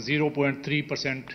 0.3%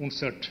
59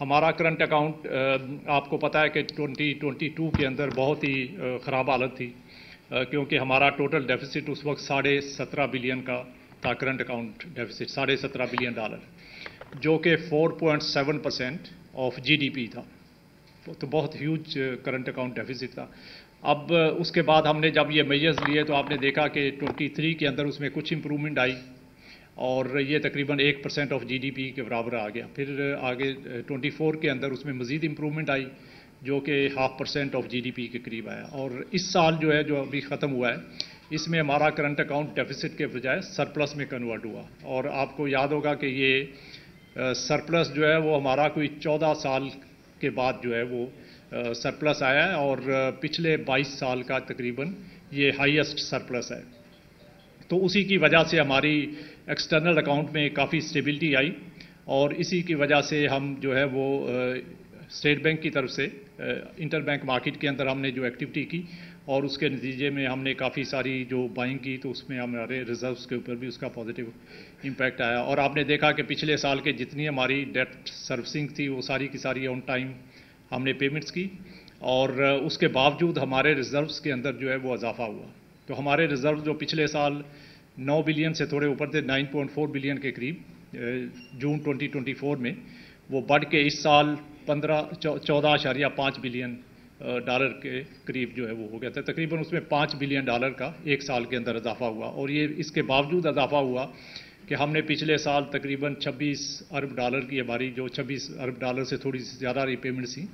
ہمارا current account آپ کو پتہ ہے کہ 2022 کے اندر بہت ہی خراب حالت تھی، کیونکہ ہمارا ٹوٹل ڈیفیسٹ اس وقت $17.5 بلین کا تھا، کرنٹ اکاؤنٹ ڈیفیسٹ $17.5 بلین، جو کہ 4.7% آف GDP تھا، تو بہت ہیوج کرنٹ اکاؤنٹ ڈیفیسٹ تھا۔ اب اس کے بعد ہم نے جب یہ میجرز لیے تو آپ نے دیکھا کہ 23 کے اندر اس میں کچھ امپرومنٹ آئی، اور یہ تقریباً 1% آف GDP کے برابر آ گیا۔ پھر آگے 24 کے اندر اس میں مزید امپرومنٹ آئی، جو کہ 0.5% آف GDP کے قریب آیا، اور اس سال جو ہے جو ابھی ختم ہوا ہے اس میں ہمارا کرنٹ اکاؤنٹ ڈیفیسٹ کے بجائے سرپلس میں کنورٹ ہوا، اور آپ کو یاد ہوگا کہ یہ سرپلس جو ہے وہ ہمارا کوئی 14 سال کے بعد جو ہے وہ سرپلس آیا ہے، اور پچھلے 22 سال کا تقریباً یہ ہائیسٹ سرپلس ہے۔ تو اسی کی وجہ سے ہماری ایکسٹرنل اکاؤنٹ میں کافی اسٹیبلٹی آئی، اور اسی کی وجہ سے ہم جو ہے وہ اسٹیٹ بینک کی طرف سے انٹر بینک مارکیٹ کے اندر ہم نے جو ایکٹیویٹی کی، اور اس کے نتیجے میں ہم نے کافی ساری جو بائنگ کی، تو اس میں ہمارے ریزروز کے اوپر بھی اس کا پازیٹیو امپیکٹ آیا، اور آپ نے دیکھا کہ پچھلے سال کے جتنی ہماری ڈیٹ سروسنگ تھی وہ ساری کی ساری آن ٹائم ہم نے پیمنٹس کی، اور اس کے باوجود ہمارے ریزروز کے اندر جو ہے وہ اضافہ ہوا۔ تو ہمارے ریزرو جو پچھلے سال 9 بلین سے تھوڑے اوپر تھے، 9.4 بلین کے قریب جون 2024 میں، وہ بڑھ کے اس سال 14.5 بلین ڈالر کے قریب جو ہے وہ ہو گیا تھا۔ تقریباً اس میں $5 بلین کا ایک سال کے اندر اضافہ ہوا، اور یہ اس کے باوجود اضافہ ہوا کہ ہم نے پچھلے سال تقریباً $26 ارب کی ہماری جو $26 ارب سے تھوڑی زیادہ ری پیمنٹس تھیں،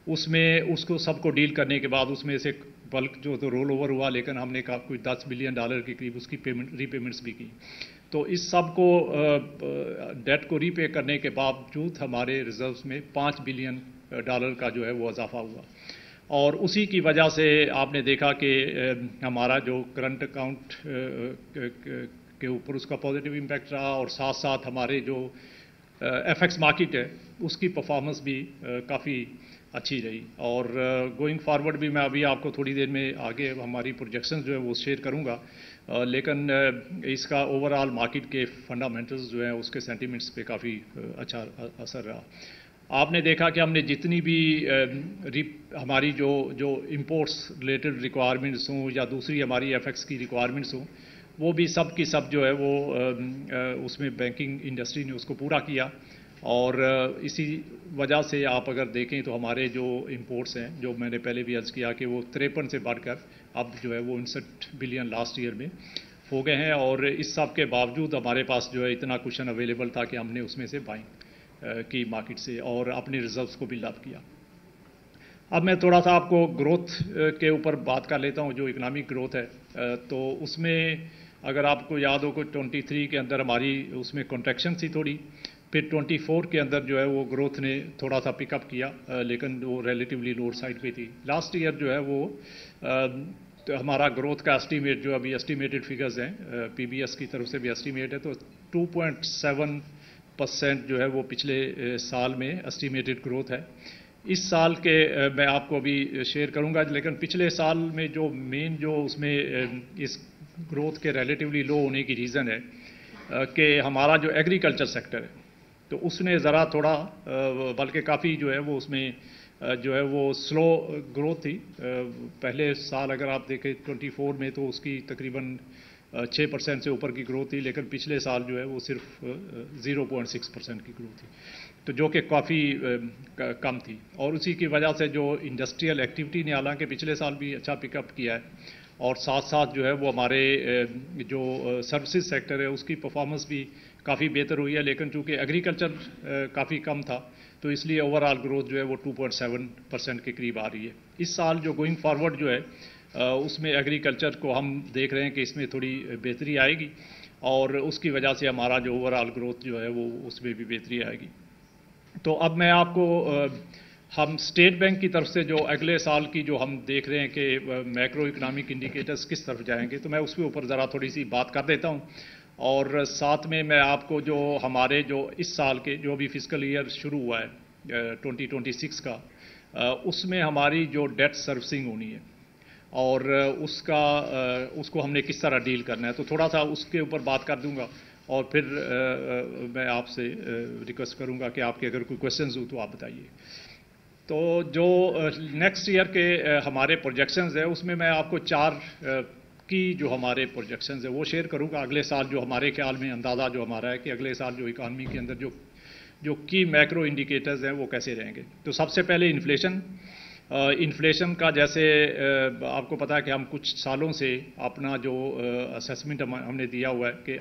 اس میں اس کو سب کو ڈیل کرنے کے بعد اس میں سے بلک جو تو رول اوور ہوا، لیکن ہم نے کوئی $10 بلین کے قریب اس کی ری پیمنٹس بھی کی۔ تو اس سب کو ڈیٹ کو ری پے کرنے کے باوجود ہمارے ریزروز میں $5 بلین کا جو ہے وہ اضافہ ہوا، اور اسی کی وجہ سے آپ نے دیکھا کہ ہمارا جو کرنٹ اکاؤنٹ کے اوپر اس کا پازیٹیو امپیکٹ رہا، اور ساتھ ساتھ ہمارے جو ایف ایکس مارکیٹ ہے اس کی پرفارمنس بھی کافی اچھی رہی، اور گوئنگ فارورڈ بھی میں ابھی آپ کو تھوڑی دیر میں آگے ہماری پروجیکشنز جو ہے وہ شیئر کروں گا، لیکن اس کا اوور آل مارکیٹ کے فنڈامنٹلز جو ہیں اس کے سینٹیمنٹس پہ کافی اچھا اثر رہا۔ آپ نے دیکھا کہ ہم نے جتنی بھی ہماری جو امپورٹس ریلیٹڈ ریکوائرمنٹس ہوں یا دوسری ہماری ایف ایکس کی ریکوائرمنٹس ہوں، وہ بھی سب کی سب جو ہے وہ اس میں بینکنگ انڈسٹری نے اس کو پورا کیا، اور اسی وجہ سے آپ اگر دیکھیں تو ہمارے جو امپورٹس ہیں، جو میں نے پہلے بھی عرض کیا کہ وہ 53 سے بڑھ کر اب جو ہے وہ 59 بلین لاسٹ ایئر میں ہو گئے ہیں، اور اس سب کے باوجود ہمارے پاس جو ہے اتنا کوشن اویلیبل تھا کہ ہم نے اس میں سے بائنگ کی مارکیٹ سے، اور اپنے ریزروز کو بلڈ اپ کیا۔ اب میں تھوڑا سا آپ کو گروتھ کے اوپر بات کر لیتا ہوں، جو اکنامک گروتھ ہے، تو اس میں اگر آپ کو یاد ہو کہ 23 کے اندر ہماری اس میں کنٹریکشن تھی تھوڑی، پھر 24 کے اندر جو ہے وہ گروتھ نے تھوڑا سا پک اپ کیا، لیکن وہ ریلیٹیولی لوور سائڈ پہ تھی۔ لاسٹ ایئر جو ہے وہ ہمارا گروتھ کا اسٹیمیٹ جو ابھی اسٹیمیٹڈ فگرز ہیں PBS کی طرف سے بھی اسٹیمیٹ ہے، تو 2.7% جو ہے وہ پچھلے سال میں اسٹیمیٹڈ گروتھ ہے۔ اس سال کے میں آپ کو ابھی شیئر کروں گا، لیکن پچھلے سال میں جو مین جو اس میں اس گروتھ کے ریلیٹیولی لو ہونے کی ریزن ہے کہ ہمارا جو ایگریکلچر سیکٹر ہے، تو اس نے ذرا تھوڑا بلکہ کافی جو ہے وہ اس میں جو ہے وہ سلو گروتھ تھی۔ پہلے سال اگر آپ دیکھیں 24 میں تو اس کی تقریباً 6% سے اوپر کی گروتھ تھی، لیکن پچھلے سال جو ہے وہ صرف 0.6% کی گروتھ تھی، تو جو کہ کافی کم تھی، اور اسی کی وجہ سے جو انڈسٹریل ایکٹیویٹی نے حالانکہ پچھلے سال بھی اچھا پک اپ کیا ہے، اور ساتھ ساتھ جو ہے وہ ہمارے جو سروسز سیکٹر ہے اس کی پرفارمنس بھی کافی بہتر ہوئی ہے، لیکن چونکہ ایگریکلچر کافی کم تھا تو اس لیے اوور آل گروتھ جو ہے وہ 2.7% کے قریب آ رہی ہے۔ اس سال جو گوئنگ فارورڈ جو ہے اس میں ایگریکلچر کو ہم دیکھ رہے ہیں کہ اس میں تھوڑی بہتری آئے گی، اور اس کی وجہ سے ہمارا جو اوور آل گروتھ جو ہے وہ اس میں بھی بہتری آئے گی۔ تو اب میں آپ کو ہم اسٹیٹ بینک کی طرف سے جو اگلے سال کی جو ہم دیکھ رہے ہیں کہ میکرو اکنامک انڈیکیٹرز کس طرف جائیں گے، تو میں اس کے اوپر ذرا تھوڑی سی بات کر دیتا ہوں، اور ساتھ میں آپ کو جو ہمارے جو اس سال کے جو بھی فسکل ایئر شروع ہوا ہے 2026 کا، اس میں ہماری جو ڈیٹ سروسنگ ہونی ہے اور اس کو ہم نے کس طرح ڈیل کرنا ہے، تو تھوڑا سا اس کے اوپر بات کر دوں گا، اور پھر میں آپ سے ریکویسٹ کروں گا کہ آپ کے اگر کوئی کوشچنز ہوں تو آپ بتائیے. تو جو نیکسٹ ایئر کے ہمارے پروجیکشنز ہیں اس میں آپ کو 4 کی جو ہمارے پروجیکشنز ہیں وہ شیئر کروں گا. اگلے سال جو ہمارے خیال میں اندازہ جو ہمارا ہے کہ اگلے سال جو اکانومی کے اندر جو کی میکرو انڈیکیٹرز ہیں وہ کیسے رہیں گے. تو سب سے پہلے انفلیشن کا جیسے آپ کو پتا ہے کہ ہم کچھ سالوں سے اپنا جو اسیسمنٹ ہم نے دیا ہوا ہے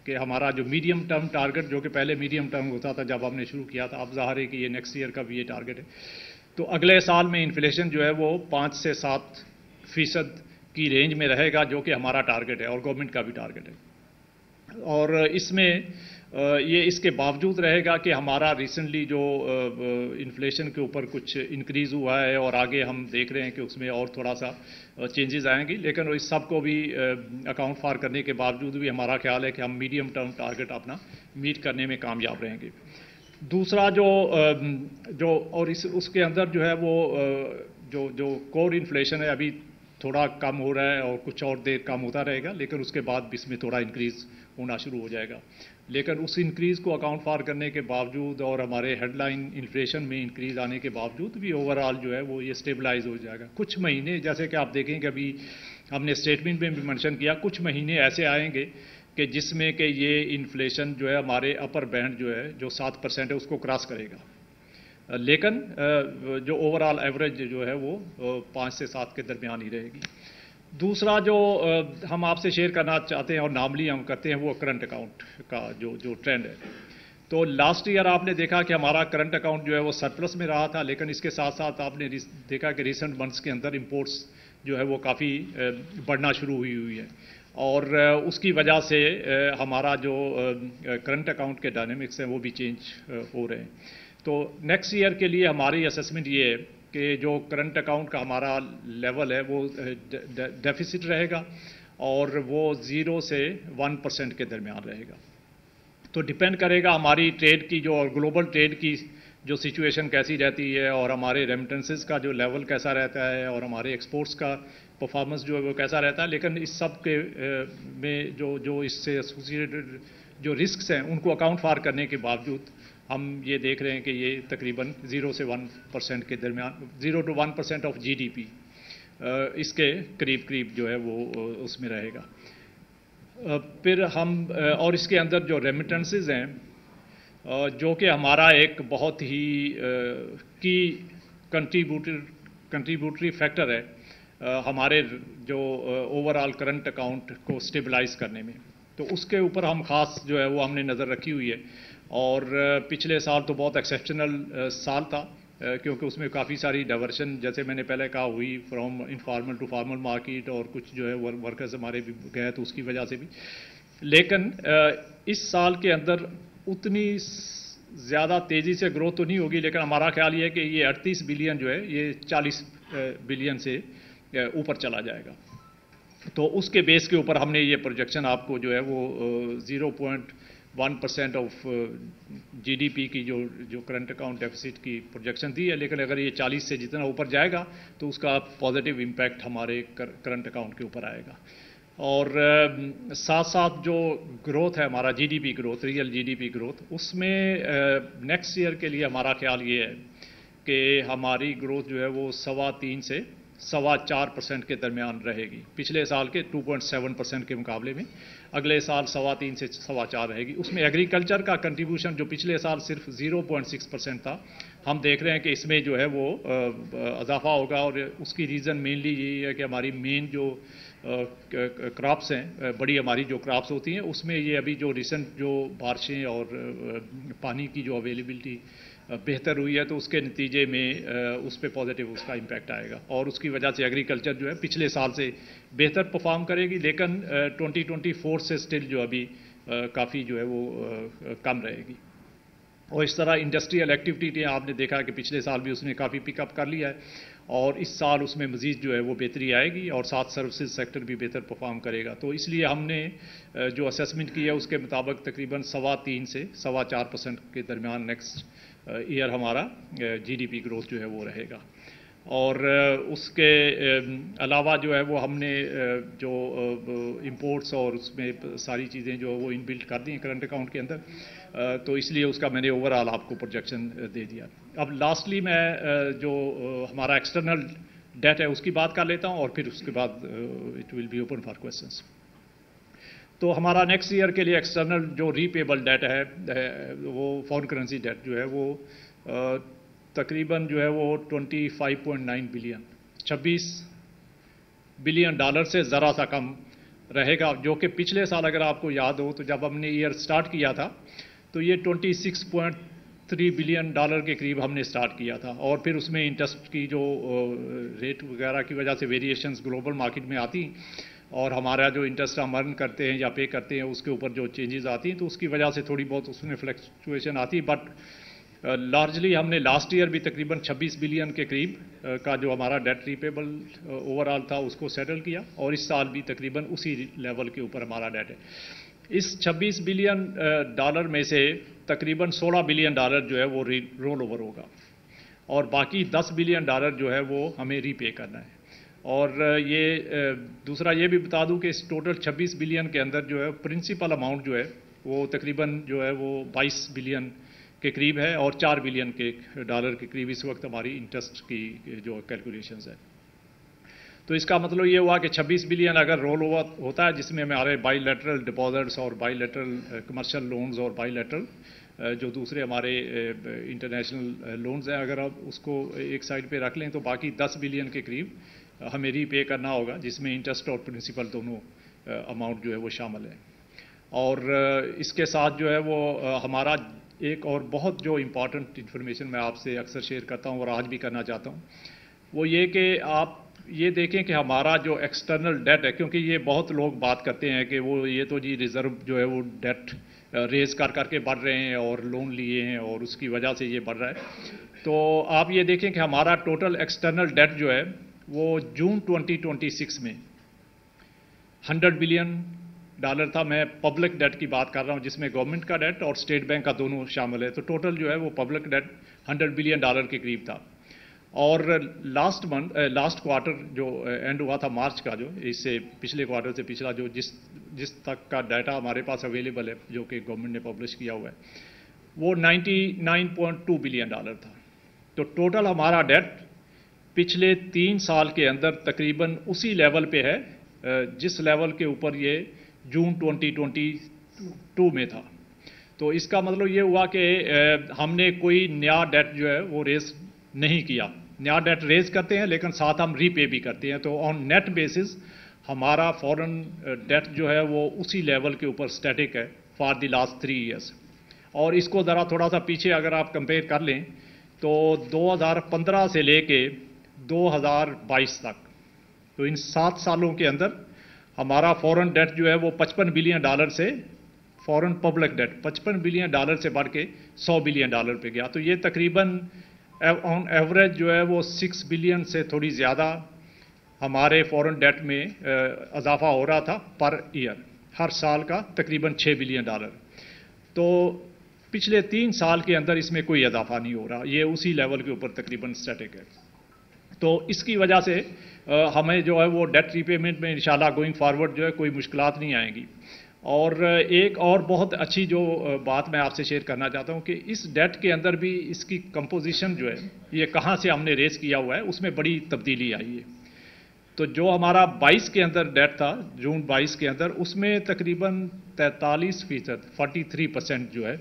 کہ ہمارا جو میڈیم ٹرم ٹارگٹ جو کہ پہلے میڈیم ٹرم ہوتا تھا جب ہم نے شروع کیا تھا، اب ظاہر ہے کہ یہ نیکسٹ ایئر کا بھی یہ ٹارگٹ ہے. تو اگلے سال میں انفلیشن جو ہے وہ 5 سے 7% کی رینج میں رہے گا، جو کہ ہمارا ٹارگٹ ہے اور گورنمنٹ کا بھی ٹارگٹ ہے. اور اس میں یہ اس کے باوجود رہے گا کہ ہمارا ریسنٹلی جو انفلیشن کے اوپر کچھ انکریز ہوا ہے اور آگے ہم دیکھ رہے ہیں کہ اس میں اور تھوڑا سا چینجز آئیں گی، لیکن اس سب کو بھی اکاؤنٹ فار کرنے کے باوجود بھی ہمارا خیال ہے کہ ہم میڈیم ٹرم ٹارگٹ اپنا میٹ کرنے میں کامیاب رہیں گے. دوسرا جو اور اس کے اندر جو ہے وہ جو کور انفلیشن ہے ابھی تھوڑا کم ہو رہا ہے اور کچھ اور دیر کم ہوتا رہے گا، لیکن اس کے بعد بھی اس میں تھوڑا انکریز ہونا شروع ہو جائے گا. لیکن اس انکریز کو اکاؤنٹ فار کرنے کے باوجود اور ہمارے ہیڈ لائن انفلیشن میں انکریز آنے کے باوجود بھی اوور آل جو ہے وہ یہ اسٹیبلائز ہو جائے گا. کچھ مہینے جیسے کہ آپ دیکھیں کہ ابھی ہم نے اسٹیٹمنٹ میں بھی منشن کیا، کچھ مہینے ایسے آئیں گے کہ جس میں کہ یہ انفلیشن جو ہے ہمارے اپر بینڈ جو ہے جو 7% ہے اس کو کراس کرے گا، لیکن جو اوور آل ایوریج جو ہے وہ 5 سے 7 کے درمیان ہی رہے گی. دوسرا جو ہم آپ سے شیئر کرنا چاہتے ہیں اور نارملی ہم کرتے ہیں وہ کرنٹ اکاؤنٹ کا جو ٹرینڈ ہے. تو لاسٹ ایئر آپ نے دیکھا کہ ہمارا کرنٹ اکاؤنٹ جو ہے وہ سرپلس میں رہا تھا، لیکن اس کے ساتھ ساتھ آپ نے دیکھا کہ ریسنٹ منتھس کے اندر امپورٹس جو ہے وہ کافی بڑھنا شروع ہوئی ہے، اور اس کی وجہ سے ہمارا جو کرنٹ اکاؤنٹ کے ڈائنامکس ہیں وہ بھی چینج ہو رہے ہیں. تو نیکسٹ ایئر کے لیے ہماری اسیسمنٹ یہ ہے کہ جو کرنٹ اکاؤنٹ کا ہمارا لیول ہے وہ ڈیفیسٹ رہے گا اور وہ 0 سے 1% کے درمیان رہے گا. تو ڈپینڈ کرے گا ہماری ٹریڈ کی جو گلوبل ٹریڈ کی جو سچویشن کیسی رہتی ہے اور ہمارے ریمیٹنسز کا جو لیول کیسا رہتا ہے اور ہمارے ایکسپورٹس کا پرفارمنس جو ہے وہ کیسا رہتا ہے. لیکن اس سب کے میں جو اس سے ایسوسیٹڈ جو رسکس ہیں ان کو اکاؤنٹ فار کرنے کے باوجود ہم یہ دیکھ رہے ہیں کہ یہ تقریباً 0 سے 1% کے درمیان 0 to 1% آف GDP اس کے قریب جو ہے وہ اس میں رہے گا. پھر ہم اور اس کے اندر جو ریمیٹنسز ہیں جو کہ ہمارا ایک بہت ہی کی کنٹریبیوٹری فیکٹر ہے ہمارے جو اوور آل کرنٹ اکاؤنٹ کو اسٹیبلائز کرنے میں، تو اس کے اوپر ہم خاص جو ہے وہ ہم نے نظر رکھی ہوئی ہے. اور پچھلے سال تو بہت ایکسیپشنل سال تھا کیونکہ اس میں کافی ساری ڈائیورشن جیسے میں نے پہلے کہا ہوئی from informal to formal market, اور کچھ جو ہے ورکرز ہمارے بھی گئے تو اس کی وجہ سے بھی. لیکن اس سال کے اندر اتنی زیادہ تیزی سے گروتھ تو نہیں ہوگی، لیکن ہمارا خیال یہ ہے کہ یہ 38 بلین جو ہے یہ 40 بلین سے اوپر چلا جائے گا. تو اس کے بیس کے اوپر ہم نے یہ پروجیکشن آپ کو جو ہے وہ 0.1% آف GDP کی جو کرنٹ اکاؤنٹ ڈیفیسٹ کی پروجیکشن دی ہے. لیکن اگر یہ 40 سے جتنا اوپر جائے گا تو اس کا پازیٹیو امپیکٹ ہمارے کرنٹ اکاؤنٹ کے اوپر آئے گا. اور ساتھ ساتھ جو گروتھ ہے ہمارا GDP growth, real GDP growth, اس میں نیکسٹ ایئر کے لیے ہمارا خیال یہ ہے کہ ہماری گروتھ جو ہے وہ 3.25 سے 4.25% کے درمیان رہے گی. پچھلے سال کے 2.7% کے مقابلے میں اگلے سال 3.25 سے 4.25 رہے گی. اس میں ایگریکلچر کا کنٹریبیوشن جو پچھلے سال صرف 0.6% تھا، ہم دیکھ رہے ہیں کہ اس میں جو ہے وہ اضافہ ہوگا. اور اس کی ریزن مینلی یہی ہے کہ ہماری مین جو کراپس ہیں، بڑی ہماری جو کراپس ہوتی ہیں، اس میں یہ ابھی جو ریسنٹ جو بارشیں اور پانی کی جو اویلیبلٹی بہتر ہوئی ہے تو اس کے نتیجے میں اس پہ پازیٹیو اس کا امپیکٹ آئے گا، اور اس کی وجہ سے ایگریکلچر جو ہے پچھلے سال سے بہتر پرفارم کرے گی. لیکن 2024 سے سٹل جو ابھی کافی جو ہے وہ کم رہے گی. اور اس طرح انڈسٹریل ایکٹیویٹی آپ نے دیکھا کہ پچھلے سال بھی اس نے کافی پک اپ کر لیا ہے، اور اس سال اس میں مزید جو ہے وہ بہتری آئے گی، اور ساتھ سروسز سیکٹر بھی بہتر پرفارم کرے گا. تو اس لیے ہم نے جو اسیسمنٹ کی ہے اس کے مطابق تقریباً 3.25 سے 4.25% کے درمیان نیکسٹ ایئر ہمارا GDP گروتھ جو ہے وہ رہے گا. اور اس کے علاوہ جو ہے وہ ہم نے جو امپورٹس اور اس میں ساری چیزیں جو وہ ان بلٹ کر دی ہیں کرنٹ اکاؤنٹ کے اندر، تو اس لیے اس کا میں نے اوور آل آپ کو پروجیکشن دے دیا. اب لاسٹلی میں جو ہمارا ایکسٹرنل ڈیٹ ہے اس کی بات کر لیتا ہوں اور پھر اس کے بعد it will be open for questions. تو ہمارا نیکسٹ ایئر کے لیے ایکسٹرنل جو ری پیبل ڈیٹ ہے وہ فارن کرنسی ڈیٹ جو ہے وہ تقریباً جو ہے وہ 25.9 بلین 26 بلین ڈالر سے ذرا سا کم رہے گا، جو کہ پچھلے سال اگر آپ کو یاد ہو تو جب ہم نے ایئر سٹارٹ کیا تھا تو یہ 26.3 بلین ڈالر کے قریب ہم نے سٹارٹ کیا تھا، اور پھر اس میں انٹرسٹ کی جو ریٹ وغیرہ کی وجہ سے ویریشنز گلوبل مارکیٹ میں آتی اور ہمارا جو انٹرسٹ ہم ارن کرتے ہیں یا پے کرتے ہیں اس کے اوپر جو چینجز آتی ہیں تو اس کی وجہ سے تھوڑی بہت اس میں فلکچویشن آتی ہے. بٹ لارجلی ہم نے لاسٹ ایئر بھی تقریباً 26 بلین کے قریب کا جو ہمارا ڈیٹ ریپیبل اوور آل تھا اس کو سیٹل کیا، اور اس سال بھی تقریباً اسی لیول کے اوپر ہمارا ڈیٹ ہے. اس 26 بلین ڈالر میں سے تقریباً 16 بلین ڈالر جو ہے وہ رول اوور ہوگا، اور باقی 10 بلین ڈالر جو ہے وہ ہمیں ری پے کرنا ہے. اور یہ دوسرا یہ بھی بتا دوں کہ اس ٹوٹل 26 بلین کے اندر جو ہے پرنسپل اماؤنٹ جو ہے وہ تقریباً جو ہے وہ 22 بلین کے قریب ہے، اور 4 بلین کے ڈالر کے قریب اس وقت ہماری انٹرسٹ کی جو کیلکولیشنز ہے. تو اس کا مطلب یہ ہوا کہ 26 بلین اگر رول اوور ہوتا ہے جس میں ہمارے بائی لیٹرل ڈپازٹس اور بائی لیٹرل کمرشل لونز اور بائی لیٹرل جو دوسرے ہمارے انٹرنیشنل لونز ہیں، اگر آپ اس کو ایک سائڈ پہ رکھ لیں تو باقی 10 بلین کے قریب ہمیں ری پے کرنا ہوگا، جس میں انٹرسٹ اور پرنسپل دونوں اماؤنٹ جو ہے وہ شامل ہے. اور اس کے ساتھ جو ہے وہ ہمارا ایک اور بہت جو امپارٹنٹ انفارمیشن میں آپ سے اکثر شیئر کرتا ہوں اور آج بھی کرنا چاہتا ہوں وہ یہ کہ آپ یہ دیکھیں کہ ہمارا جو ایکسٹرنل ڈیٹ ہے، کیونکہ یہ بہت لوگ بات کرتے ہیں کہ وہ یہ تو جی ریزرو جو ہے وہ ڈیٹ ریز کر کے بڑھ رہے ہیں اور لون لیے ہیں اور اس کی وجہ سے یہ بڑھ رہا ہے. تو آپ یہ دیکھیں کہ ہمارا ٹوٹل ایکسٹرنل ڈیٹ جو ہے وہ جون 2026 میں 100 بلین ڈالر تھا. میں پبلک ڈیٹ کی بات کر رہا ہوں جس میں گورنمنٹ کا ڈیٹ اور اسٹیٹ بینک کا دونوں شامل ہے. تو ٹوٹل جو ہے وہ پبلک ڈیٹ 100 بلین ڈالر کے قریب تھا. اور لاسٹ کوارٹر جو اینڈ ہوا تھا مارچ کا، جو اس سے پچھلے کوارٹر سے پچھلا جو جس تک کا ڈیٹا ہمارے پاس اویلیبل ہے جو کہ گورنمنٹ نے پبلش کیا ہوا ہے وہ 99.2 بلین ڈالر تھا. تو ٹوٹل ہمارا ڈیٹ پچھلے 3 سال کے اندر تقریباً اسی لیول پہ ہے جس لیول کے اوپر یہ جون 2022 میں تھا. تو اس کا مطلب یہ ہوا کہ ہم نے کوئی نیا ڈیٹ جو ہے وہ ریز نہیں کیا. نیا ڈیٹ ریز کرتے ہیں لیکن ساتھ ہم ری پے بھی کرتے ہیں. تو آن نیٹ بیسس ہمارا فورن ڈیٹ جو ہے وہ اسی لیول کے اوپر اسٹیٹک ہے فار دی لاسٹ 3 ایئرس. اور اس کو ذرا تھوڑا سا پیچھے اگر آپ کمپیئر کر لیں تو 2015 سے لے کے 2022 تک، تو ان 7 سالوں کے اندر ہمارا فورن ڈیٹ جو ہے وہ 55 بلین ڈالر سے فورن پبلک ڈیٹ 55 بلین ڈالر سے بڑھ کے 100 بلین ڈالر پہ گیا. تو یہ تقریباً آن ایوریج جو ہے وہ 6 بلین سے تھوڑی زیادہ ہمارے فورن ڈیٹ میں اضافہ ہو رہا تھا پر ایئر، ہر سال کا تقریباً 6 بلین ڈالر. تو پچھلے 3 سال کے اندر اس میں کوئی اضافہ نہیں ہو رہا، یہ اسی لیول کے اوپر تقریباً اسٹیٹک ہے. تو اس کی وجہ سے ہمیں جو ہے وہ ڈیٹ ری پیمنٹ میں انشاءاللہ گوئنگ فارورڈ جو ہے کوئی مشکلات نہیں آئیں گی. اور ایک اور بہت اچھی جو بات میں آپ سے شیئر کرنا چاہتا ہوں کہ اس ڈیٹ کے اندر بھی اس کی کمپوزیشن جو ہے یہ کہاں سے ہم نے ریز کیا ہوا ہے اس میں بڑی تبدیلی آئی ہے. تو جو ہمارا 22 کے اندر ڈیٹ تھا جون 22 کے اندر، اس میں تقریباً 43% 43% جو ہے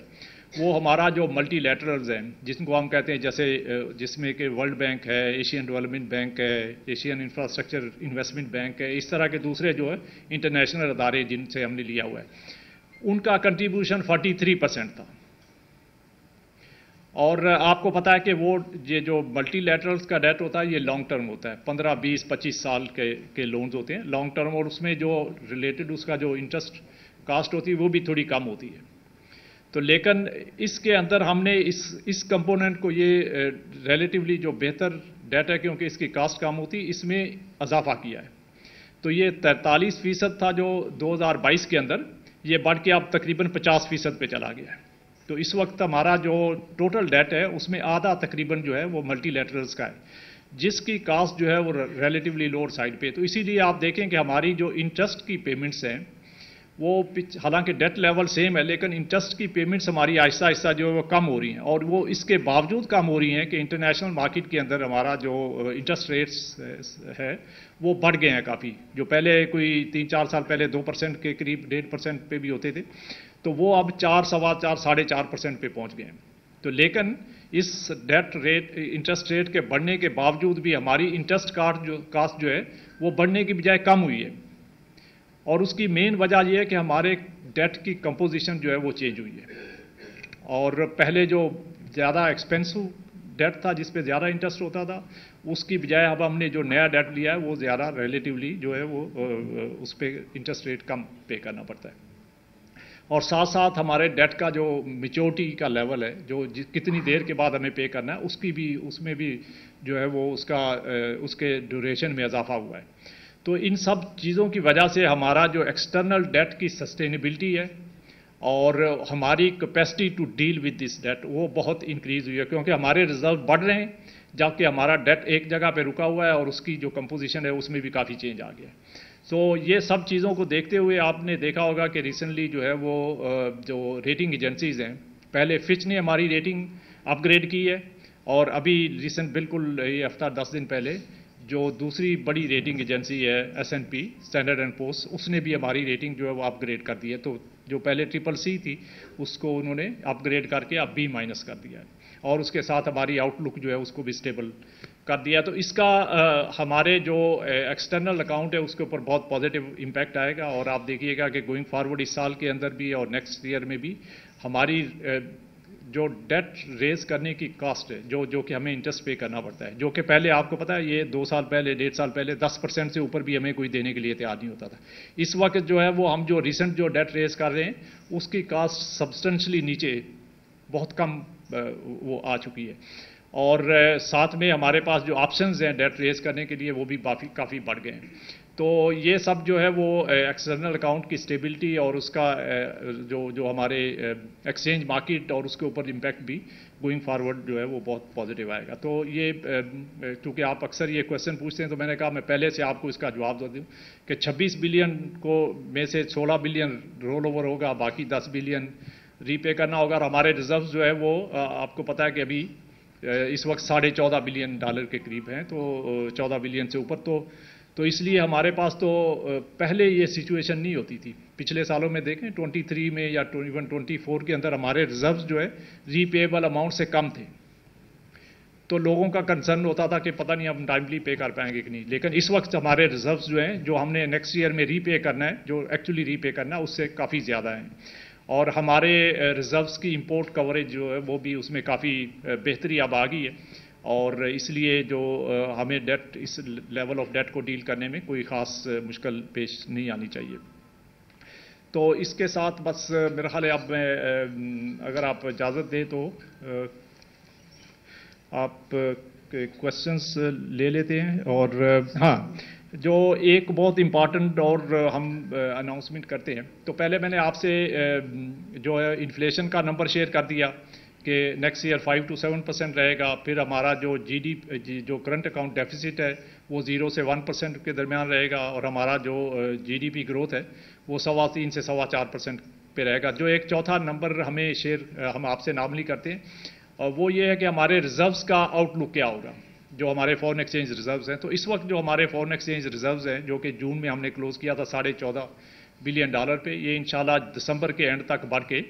وہ ہمارا جو ملٹی لیٹرلز ہیں جس کو ہم کہتے ہیں جیسے جس میں کہ ورلڈ بینک ہے، ایشین ڈیولپمنٹ بینک ہے، ایشین انفراسٹرکچر انویسٹمنٹ بینک ہے، اس طرح کے دوسرے جو ہے انٹرنیشنل ادارے جن سے ہم نے لیا ہوا ہے، ان کا کنٹریبیوشن 43% تھا. اور آپ کو پتا ہے کہ وہ یہ جو ملٹی لیٹرلز کا ڈیٹ ہوتا ہے یہ لانگ ٹرم ہوتا ہے، 15 20 25 سال کے لونز ہوتے ہیں لانگ ٹرم، اور اس میں جو ریلیٹڈ اس کا جو انٹرسٹ کاسٹ ہوتی ہے وہ بھی تھوڑی کم ہوتی ہے. تو لیکن اس کے اندر ہم نے اس کمپوننٹ کو یہ ریلیٹیولی جو بہتر ڈیٹ ہے کیونکہ اس کی کاسٹ کم ہوتی اس میں اضافہ کیا ہے. تو یہ 43% تھا جو 2022 کے اندر، یہ بڑھ کے اب تقریباً 50% پہ چلا گیا ہے. تو اس وقت ہمارا جو ٹوٹل ڈیٹ ہے اس میں آدھا تقریباً جو ہے وہ ملٹی لیٹرلز کا ہے. جس کی کاسٹ جو ہے وہ ریلیٹیولی لوور سائڈ پہ. تو اسی لیے آپ دیکھیں کہ ہماری جو انٹرسٹ کی پیمنٹس ہیں وہ حالانکہ ڈیٹ لیول سیم ہے لیکن انٹرسٹ کی پیمنٹس ہماری آہستہ آہستہ جو ہے وہ کم ہو رہی ہیں, اور وہ اس کے باوجود کم ہو رہی ہیں کہ انٹرنیشنل مارکیٹ کے اندر ہمارا جو انٹرسٹ ریٹس ہے وہ بڑھ گئے ہیں کافی. جو پہلے کوئی 3-4 سال پہلے 2% کے قریب 1.5% پہ بھی ہوتے تھے, تو وہ اب 4, 4.25, 4.5% پہ پہنچ گئے ہیں. تو لیکن اس ڈیٹ ریٹ انٹرسٹ ریٹ کے بڑھنے کے باوجود بھی ہماری انٹرسٹ کاسٹ جو ہے وہ بڑھنے کی بجائے کم ہوئی ہے, اور اس کی مین وجہ یہ ہے کہ ہمارے ڈیٹ کی کمپوزیشن جو ہے وہ چینج ہوئی ہے. اور پہلے جو زیادہ ایکسپینسو ڈیٹ تھا جس پہ زیادہ انٹرسٹ ہوتا تھا, اس کی بجائے اب ہم نے جو نیا ڈیٹ لیا ہے وہ زیادہ ریلیٹیولی جو ہے وہ اس پہ انٹرسٹ ریٹ کم پے کرنا پڑتا ہے. اور ساتھ ساتھ ہمارے ڈیٹ کا جو میچورٹی کا لیول ہے, جو کتنی دیر کے بعد ہمیں پے کرنا ہے, اس میں بھی جو ہے وہ اس کے ڈیوریشن میں اضافہ ہوا ہے. تو ان سب چیزوں کی وجہ سے ہمارا جو ایکسٹرنل ڈیٹ کی سسٹینیبلٹی ہے اور ہماری capacity to deal with this debt وہ بہت انکریز ہوئی ہے, کیونکہ ہمارے ریزرو بڑھ رہے ہیں جبکہ ہمارا ڈیٹ ایک جگہ پہ رکا ہوا ہے اور اس کی جو کمپوزیشن ہے اس میں بھی کافی چینج آ گیا ہے. سو یہ سب چیزوں کو دیکھتے ہوئے آپ نے دیکھا ہوگا کہ ریسنٹلی جو ہے وہ جو ریٹنگ ایجنسیز ہیں, پہلے فچ نے ہماری ریٹنگ اپ گریڈ کی ہے, اور ابھی ریسنٹ بالکل یہ ہفتہ 10 دن پہلے جو دوسری بڑی ریٹنگ ایجنسی ہے S&P اسٹینڈرڈ اینڈ پورس, اس نے بھی ہماری ریٹنگ جو ہے وہ اپ گریڈ کر دی ہے. تو جو پہلے CCC تھی اس کو انہوں نے اپ گریڈ کر کے اب B- کر دیا ہے, اور اس کے ساتھ ہماری آؤٹ لک جو ہے اس کو بھی اسٹیبل کر دیا. تو اس کا ہمارے جو ایکسٹرنل اکاؤنٹ ہے اس کے اوپر بہت پازیٹیو امپیکٹ آئے گا, اور آپ دیکھیے گا کہ گوئنگ فارورڈ اس سال کے اندر بھی اور نیکسٹ ایئر میں بھی ہماری جو ڈیٹ ریز کرنے کی کاسٹ ہے جو کہ ہمیں انٹرسٹ پے کرنا پڑتا ہے, جو کہ پہلے آپ کو پتا ہے یہ 2 سال پہلے 1.5 سال پہلے 10% سے اوپر بھی ہمیں کوئی دینے کے لیے تیار نہیں ہوتا تھا. اس وقت جو ہے وہ ہم جو ریسنٹ جو ڈیٹ ریز کر رہے ہیں اس کی کاسٹ سبسٹنشلی نیچے بہت کم وہ آ چکی ہے, اور ساتھ میں ہمارے پاس جو آپشنز ہیں ڈیٹ ریز کرنے کے لیے وہ بھی کافی بڑھ گئے ہیں. تو یہ سب جو ہے وہ ایکسٹرنل اکاؤنٹ کی اسٹیبلٹی اور اس کا جو ہمارے ایکسچینج مارکیٹ اور اس کے اوپر امپیکٹ بھی گوئنگ فارورڈ جو ہے وہ بہت پازیٹیو آئے گا. تو یہ چونکہ آپ اکثر یہ کویشچن پوچھتے ہیں تو میں نے کہا میں پہلے سے آپ کو اس کا جواب دے دوں کہ 26 بلین کو میں سے 16 بلین رول اوور ہوگا, باقی 10 بلین ری پے کرنا ہوگا, اور ہمارے ریزروز جو ہے وہ آپ کو پتا ہے کہ ابھی اس وقت $14.5 بلین کے قریب ہیں, تو 14 بلین سے اوپر. تو اس لیے ہمارے پاس تو پہلے یہ سچویشن نہیں ہوتی تھی. پچھلے سالوں میں دیکھیں 23 میں یا 24 کے اندر ہمارے ریزروز جو ہے ری پیبل اماؤنٹ سے کم تھے, تو لوگوں کا کنسرن ہوتا تھا کہ پتہ نہیں ہم ٹائملی پے کر پائیں گے کہ نہیں. لیکن اس وقت ہمارے ریزروز جو ہیں جو ہم نے نیکسٹ ایئر میں ری پے کرنا ہے, جو ایکچولی ری پے کرنا ہے اس سے کافی زیادہ ہیں, اور ہمارے ریزروز کی امپورٹ کوریج جو ہے وہ بھی اس میں کافی بہتری اب آ گئی ہے, اور اس لیے جو ہمیں ڈیٹ اس لیول آف ڈیٹ کو ڈیل کرنے میں کوئی خاص مشکل پیش نہیں آنی چاہیے. تو اس کے ساتھ بس میرا خیال ہے اب میں اگر آپ اجازت دیں تو آپ کوشچنس لے لیتے ہیں. اور ہاں, جو ایک بہت امپارٹنٹ اور ہم اناؤنسمنٹ کرتے ہیں, تو پہلے میں نے آپ سے جو ہے انفلیشن کا نمبر شیئر کر دیا کہ نیکسٹ ایئر 5 to 7% رہے گا. پھر ہمارا جو کرنٹ اکاؤنٹ ڈیفیسٹ ہے وہ 0 سے 1% کے درمیان رہے گا, اور ہمارا جو GDP گروتھ ہے وہ 3.25 سے 4.25% پہ رہے گا. جو ایک چوتھا نمبر ہم آپ سے نارملی کرتے ہیں, اور وہ یہ ہے کہ ہمارے ریزروز کا آؤٹ لک کیا ہوگا, جو ہمارے فورن ایکسچینج ریزروز ہیں. تو اس وقت جو ہمارے فورن ایکسچینج ریزروز ہیں جو کہ جون میں ہم نے کلوز کیا تھا $14.5 بلین پہ, یہ انشاءاللہ دسمبر کے اینڈ تک بڑھ کے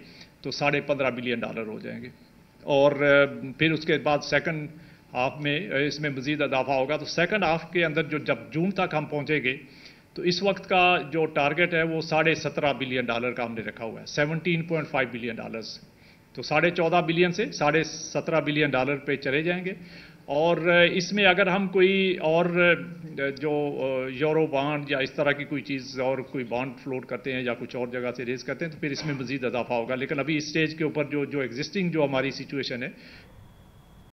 تو $15.5 بلین ہو جائیں گے. اور پھر اس کے بعد سیکنڈ ہاف میں اس میں مزید اضافہ ہوگا. تو سیکنڈ ہاف کے اندر جب جون تک ہم پہنچیں گے تو اس وقت کا جو ٹارگٹ ہے وہ $17.5 بلین کا ہم نے رکھا ہوا ہے, $17.5 بلین. تو $14.5 بلین سے $17.5 بلین پہ چلے جائیں گے. اور اس میں اگر ہم کوئی اور جو یورو بانڈ یا اس طرح کی کوئی چیز اور کوئی بانڈ فلوٹ کرتے ہیں یا کچھ اور جگہ سے ریز کرتے ہیں تو پھر اس میں مزید اضافہ ہوگا. لیکن ابھی اس سٹیج کے اوپر جو ایگزسٹنگ جو ہماری سچویشن ہے